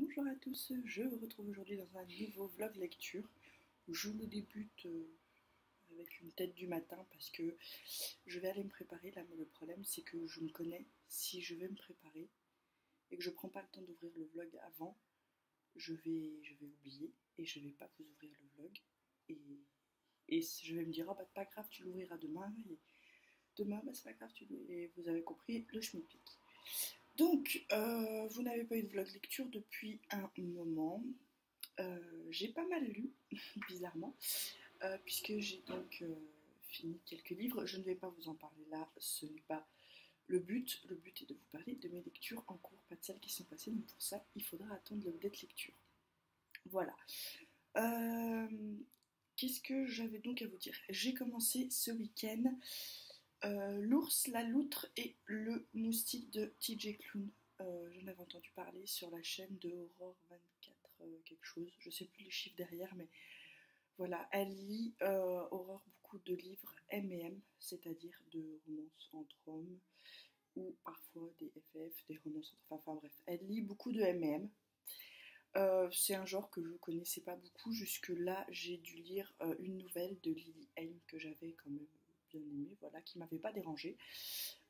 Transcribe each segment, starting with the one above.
Bonjour à tous, je vous retrouve aujourd'hui dans un nouveau vlog lecture. Je le débute avec une tête du matin parce que je vais aller me préparer. Là, mais le problème c'est que je me connais. Si je vais me préparer et que je prends pas le temps d'ouvrir le vlog avant, je vais oublier et je vais pas vous ouvrir le vlog. Et je vais me dire, oh bah pas grave, tu l'ouvriras demain. Et demain, bah c'est pas grave, et vous avez compris, le schmilblick. Donc, vous n'avez pas eu de vlog lecture depuis un moment. J'ai pas mal lu, bizarrement, puisque j'ai donc fini quelques livres. Je ne vais pas vous en parler là, ce n'est pas le but. Le but est de vous parler de mes lectures en cours, pas de celles qui sont passées. Donc pour ça, il faudra attendre l'update lecture. Voilà. Qu'est-ce que j'avais donc à vous dire? J'ai commencé ce week-end L'ours, la loutre et le moustique de TJ Klune. J'en avais entendu parler sur la chaîne de Aurore 24 quelque chose, je sais plus les chiffres derrière, mais voilà, elle lit Aurore beaucoup de livres M&M, c'est-à-dire de romances entre hommes ou parfois des FF, des romances entre enfin bref, elle lit beaucoup de M&M. C'est un genre que je connaissais pas beaucoup. Jusque-là, j'ai dû lire une nouvelle de Lily Haim que j'avais quand même bien aimée, voilà, qui m'avait pas dérangée.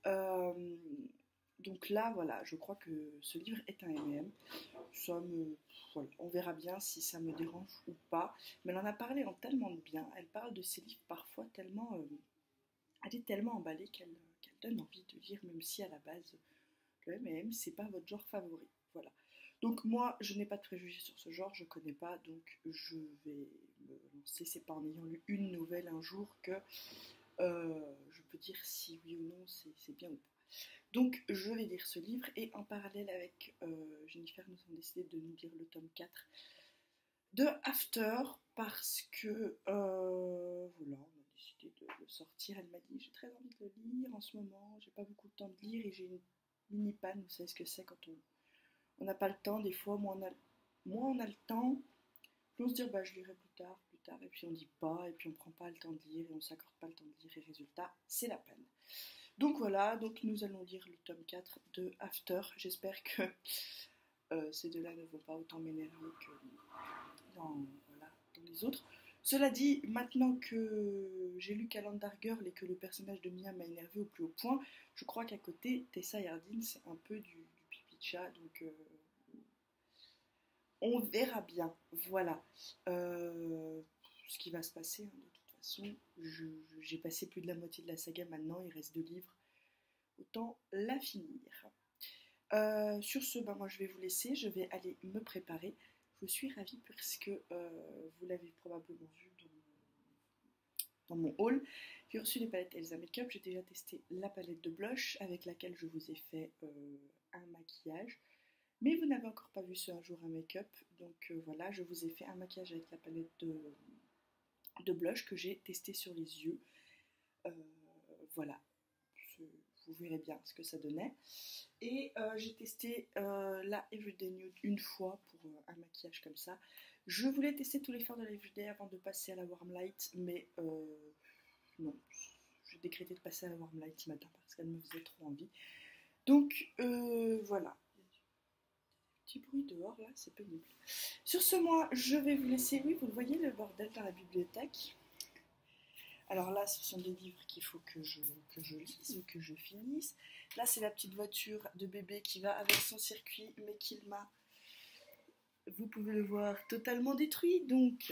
Donc là, voilà, je crois que ce livre est un M&M. Voilà, on verra bien si ça me dérange ou pas. Mais elle en a parlé en tellement de bien. Elle parle de ses livres parfois tellement... elle est tellement emballée qu'elle donne envie de lire, même si à la base, le M&M, c'est pas votre genre favori. Voilà. Donc moi, je n'ai pas de préjugés sur ce genre, je connais pas, donc je vais me lancer. C'est pas en ayant lu une nouvelle un jour que je peux dire si oui ou non c'est bien ou pas. Donc je vais lire ce livre et en parallèle avec Jennifer, nous avons décidé de nous lire le tome 4 de After parce que voilà, on a décidé de le sortir. Elle m'a dit j'ai très envie de le lire en ce moment, j'ai pas beaucoup de temps de lire et j'ai une mini panne, vous savez ce que c'est quand on n'a pas le temps, des fois, moins on a le temps, plus on se dit bah je lirai plus tard, et puis on dit pas, et puis on prend pas le temps de lire, et on s'accorde pas le temps de lire, et résultat, c'est la peine. Donc voilà, donc nous allons lire le tome 4 de After. J'espère que ces deux-là ne vont pas autant m'énerver que voilà, dans les autres. Cela dit, maintenant que j'ai lu Calendar Girl et que le personnage de Mia m'a énervé au plus haut point, je crois qu'à côté, Tessa Yardine, c'est un peu du pipi de chat, donc on verra bien. Voilà ce qui va se passer, hein, de toute façon. J'ai passé plus de la moitié de la saga maintenant, il reste 2 livres, autant la finir. Sur ce, bah, moi je vais vous laisser, je vais aller me préparer. Je suis ravie parce que vous l'avez probablement vu dans mon haul. J'ai reçu les palettes Elsa Makeup, j'ai déjà testé la palette de blush avec laquelle je vous ai fait un maquillage. Mais vous n'avez encore pas vu ce Un jour un make-up, donc voilà, je vous ai fait un maquillage avec la palette de blush que j'ai testé sur les yeux. Voilà, vous verrez bien ce que ça donnait. Et j'ai testé la Everyday Nude une fois pour un maquillage comme ça. Je voulais tester tous les fards de la Everyday avant de passer à la Warm Light, mais non, j'ai décrété de passer à la Warm Light ce matin parce qu'elle me faisait trop envie. Donc voilà. Petit bruit dehors là, c'est pénible. Sur ce, moi, je vais vous laisser. Oui, vous le voyez, le bordel dans la bibliothèque. Alors là, ce sont des livres qu'il faut que je lise ou que je finisse. Là, c'est la petite voiture de bébé qui va avec son circuit, mais qu'il m'a, vous pouvez le voir, totalement détruit. Donc,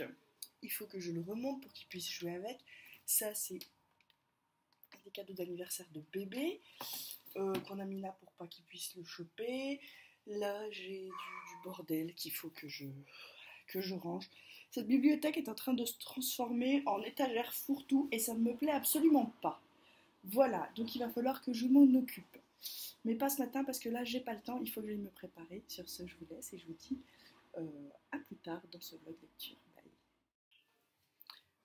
il faut que je le remonte pour qu'il puisse jouer avec. Ça, c'est des cadeaux d'anniversaire de bébé qu'on a mis là pour pas qu'il puisse le choper. Là, j'ai du bordel qu'il faut que je range. Cette bibliothèque est en train de se transformer en étagère fourre-tout et ça ne me plaît absolument pas. Voilà, donc il va falloir que je m'en occupe. Mais pas ce matin parce que là, j'ai pas le temps, il faut que j'aille me préparer. Sur ce, je vous laisse et je vous dis à plus tard dans ce vlog lecture. Bye.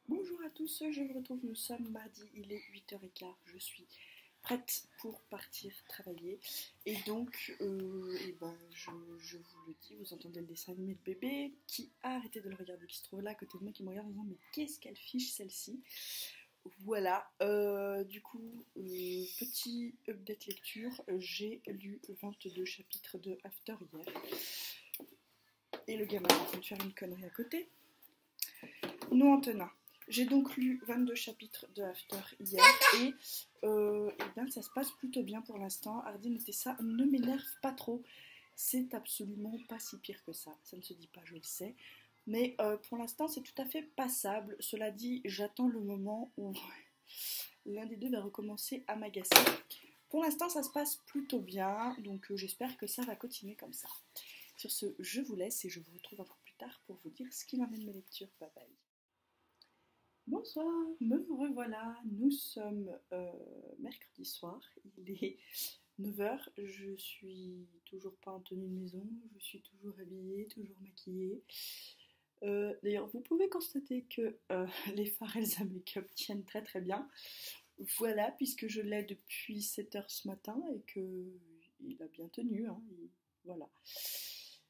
Bonjour à tous, je vous retrouve, nous sommes mardi, il est 8h15, je suis prête pour partir travailler et donc je vous le dis, vous entendez le dessin animé de bébé qui a arrêté de le regarder, qui se trouve là à côté de moi, qui me regarde en disant mais qu'est-ce qu'elle fiche celle-ci. Voilà, du coup petit update lecture, j'ai lu 22 chapitres de After hier. Et le gamin est en train de faire une connerie à côté. Nous, Antonin. J'ai donc lu 22 chapitres de After hier et bien, ça se passe plutôt bien pour l'instant. Ardine était ça, ne m'énerve pas trop. C'est absolument pas si pire que ça. Ça ne se dit pas, je le sais. Mais pour l'instant, c'est tout à fait passable. Cela dit, j'attends le moment où l'un des deux va recommencer à m'agacer. Pour l'instant, ça se passe plutôt bien. Donc j'espère que ça va continuer comme ça. Sur ce, je vous laisse et je vous retrouve un peu plus tard pour vous dire ce qu'il en est de mes lectures. Bye bye. Bonsoir, me revoilà, nous sommes mercredi soir, il est 9h, je suis toujours pas en tenue de maison, je suis toujours habillée, toujours maquillée. D'ailleurs, vous pouvez constater que les fards Elsa Makeup tiennent très très bien. Voilà, puisque je l'ai depuis 7h ce matin et qu'il a bien tenu, hein, voilà.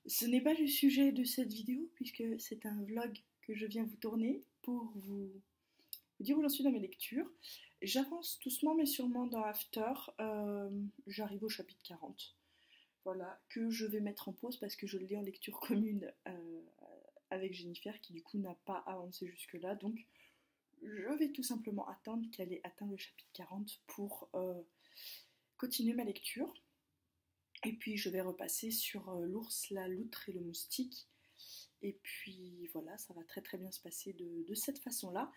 Ce n'est pas le sujet de cette vidéo, puisque c'est un vlog que je viens vous tourner pour vous dire où j'en suis dans mes lectures. J'avance doucement mais sûrement dans After, j'arrive au chapitre 40. Voilà, que je vais mettre en pause parce que je le lis en lecture commune avec Jennifer qui du coup n'a pas avancé jusque là, donc je vais tout simplement attendre qu'elle ait atteint le chapitre 40 pour continuer ma lecture. Et puis je vais repasser sur l'ours, la loutre et le moustique. Et puis voilà, ça va très très bien se passer de cette façon-là.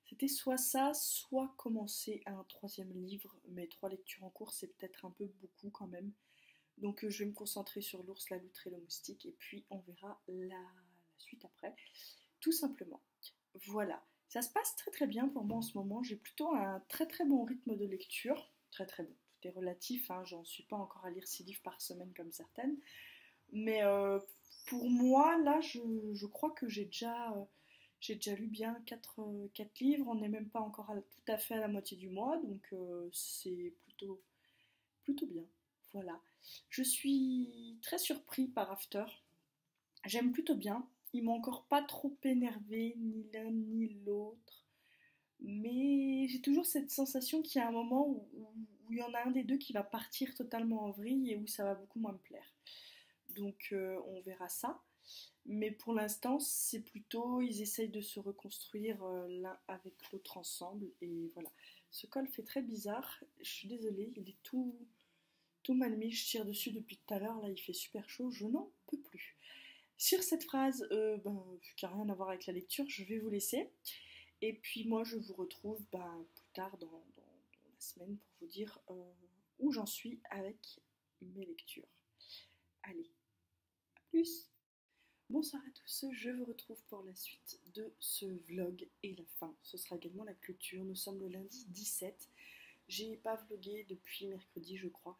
C'était soit ça, soit commencer un 3e livre, mais 3 lectures en cours, c'est peut-être un peu beaucoup quand même. Donc je vais me concentrer sur l'ours, la loutre et le moustique, et puis on verra la suite après, tout simplement. Voilà, ça se passe très très bien pour moi en ce moment, j'ai plutôt un très très bon rythme de lecture, très très bon, tout est relatif, hein, j'en suis pas encore à lire 6 livres par semaine comme certaines, mais pour moi, là, je crois que j'ai déjà lu bien 4 livres, on n'est même pas encore tout à fait à la moitié du mois, donc c'est plutôt bien. Voilà. Je suis très surpris par After. J'aime plutôt bien. Ils m'ont encore pas trop énervé, ni l'un ni l'autre. Mais j'ai toujours cette sensation qu'il y a un moment où il y en a un des deux qui va partir totalement en vrille et où ça va beaucoup moins me plaire. Donc on verra ça. Mais pour l'instant, c'est plutôt, ils essayent de se reconstruire l'un avec l'autre ensemble. Et voilà. Ce col fait très bizarre. Je suis désolée, il est tout mal mis. Je tire dessus depuis tout à l'heure. Là, il fait super chaud. Je n'en peux plus. Sur cette phrase, qui n'a rien à voir avec la lecture, je vais vous laisser. Et puis moi, je vous retrouve plus tard dans la semaine pour vous dire où j'en suis avec mes lectures. Allez, à plus! Bonsoir à tous, je vous retrouve pour la suite de ce vlog et la fin. Ce sera également la clôture. Nous sommes le lundi 17. J'ai pas vlogué depuis mercredi, je crois.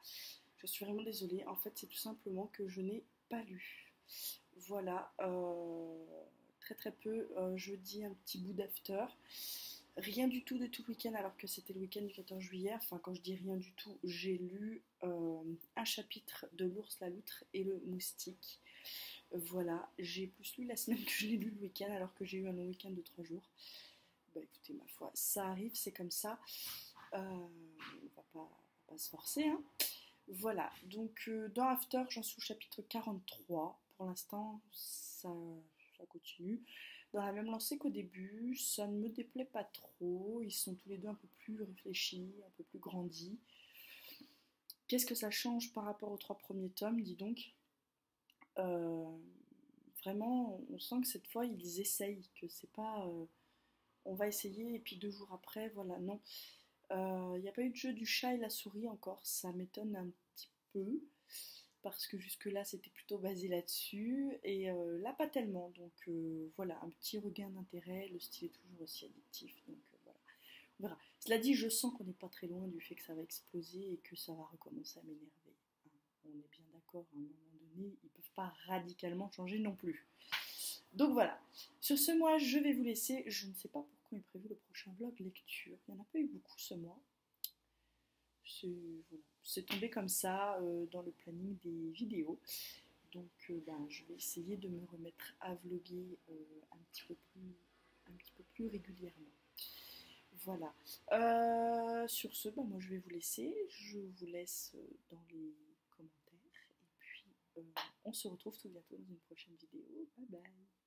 Je suis vraiment désolée. En fait, c'est tout simplement que je n'ai pas lu. Voilà, très très peu. Jeudi, un petit bout d'after. Rien du tout de tout le week-end, alors que c'était le week-end du 14 juillet. Enfin, quand je dis rien du tout, j'ai lu un chapitre de l'ours, la loutre et le moustique. Voilà, j'ai plus lu la semaine que je l'ai lu le week-end, alors que j'ai eu un long week-end de 3 jours. Bah écoutez, ma foi, ça arrive, c'est comme ça. On va pas se forcer, hein. Voilà, donc dans After, j'en suis au chapitre 43. Pour l'instant, ça continue. Dans la même lancée qu'au début, ça ne me déplaît pas trop. Ils sont tous les deux un peu plus réfléchis, un peu plus grandis. Qu'est-ce que ça change par rapport aux 3 premiers tomes, dis donc? Vraiment, on sent que cette fois, ils essayent, que c'est pas on va essayer et puis 2 jours après, voilà, non. Il n'y a pas eu de jeu du chat et la souris encore, ça m'étonne un petit peu, parce que jusque-là c'était plutôt basé là-dessus, et là pas tellement, donc voilà, un petit regain d'intérêt, le style est toujours aussi addictif, donc voilà, on verra. Cela dit, je sens qu'on n'est pas très loin du fait que ça va exploser et que ça va recommencer à m'énerver. Hein. On est bien d'accord, à un moment donné, ils ne peuvent pas radicalement changer non plus. Donc voilà, sur ce mois, je vais vous laisser. Je ne sais pas pourquoi est prévu le prochain vlog lecture. Il n'y en a pas eu beaucoup ce mois. C'est tombé comme ça dans le planning des vidéos. Donc je vais essayer de me remettre à vlogger un petit peu plus régulièrement. Voilà. Sur ce, moi je vais vous laisser. Je vous laisse dans les commentaires. Et puis on se retrouve tout bientôt dans une prochaine vidéo. Bye bye.